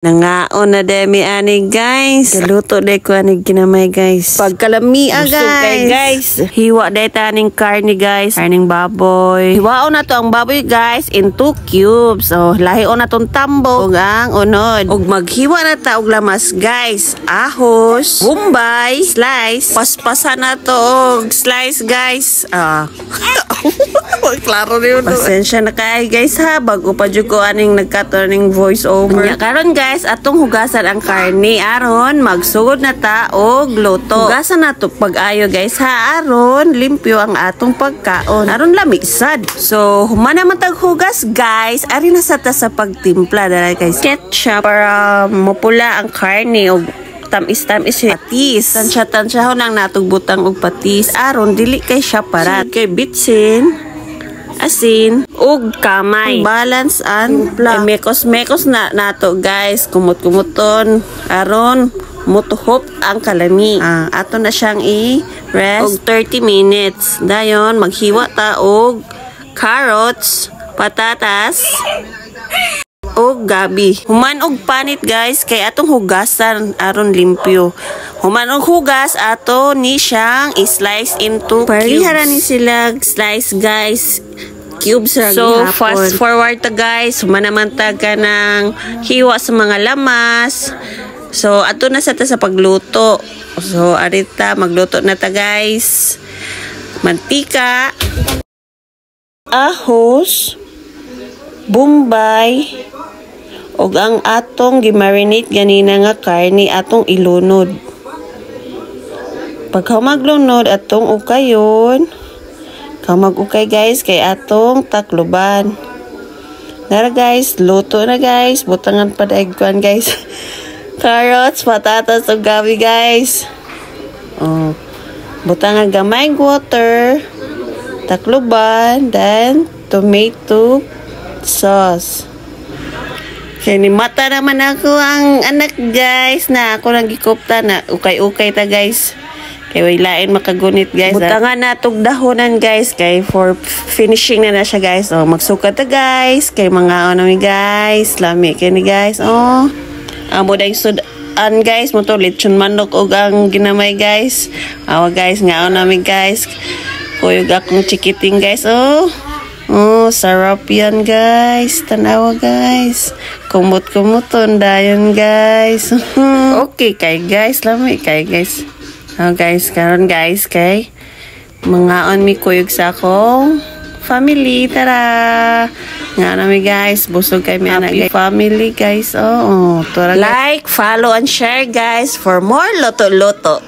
Nangaon na demi ani guys. Galuto day ko ani ginamay guys. Pagkalamia guys. Hiwa day taning karni guys. Karning baboy. Hiwaon na to ang baboy guys in 2 cubes. So lahion na tong tambo ug ang unod. Ug maghiwa na ta og lamas guys. Ahos, bombay, slice. Paspasan na to og slice guys. Klaro rin. Pasensya na kay guys ha. Bago pa jud ko aning nagka-turning voice over. Karon guys, atong hugasan ang karne aron magsugod na ta og luto. Hugasan na to pag-ayo guys ha, aron limpyo ang atong pagkaon. Aron lami sad. So, humana man tag hugas guys. Ari na sa ta sa pagtimpla dala guys. Ketchup para mapula ang karne og tamis-tamis patis. Tansya-tansya ho nang natugbutang og patis aron dili kay siya parat. Kay bitsin, asin, ug kamay. Balance and mekos-mekos na nato guys. Kumot-kumuton aron mutuhop ang kalami. Ato na siyang i-rest og 30 minutes. Dayon maghiwa ta og carrots, patatas, og gabi. Human og panit guys kay atong hugasan aron limpyo. Human og hugas ato ni siyang i-slice into parihara ni sila slice guys. Cubes ra so gihapon. Fast forward ta guys. Human naman ta ka ng hiwa sa mga lamas. So ato na sa ta sa pagluto. So arita magluto na ta guys. Mantika, ahos, bombay, og ang atong gimarinate ganina nga karni atong ilunod. Pagka maglunod atong ukayon, mag-ukay guys kay atong takluban. Nara guys, luto na guys. Butangan pa daigkuan guys. Carrots, patatas ug gabi guys. Butangan gamay water, takluban, then tomato sauce. Kaya ni mata naman ako ang anak guys na ako nang gikupta na ukay-ukay ta guys. Kaya wailain makagunit guys. Butangan na itong dahonan guys. Kaya for finishing na siya guys. Magsukat na guys. Kaya mga namin guys. Lami kaya ni guys. Amo dahil sudan guys. Mo to lechon manok o ang ginamay guys. Awa guys. Nga namin guys. Kuyog akong chikiting guys. Sarap yan guys. Tanawa guys. Kumot-kumuton dayon guys. Okay kay guys. Lami kay guys. Guys, karon guys kay mangaon mi kuyog sa akong family. Tara nga nami guys, busog kay mi anak family guys. Like, follow and share guys for more loto-loto.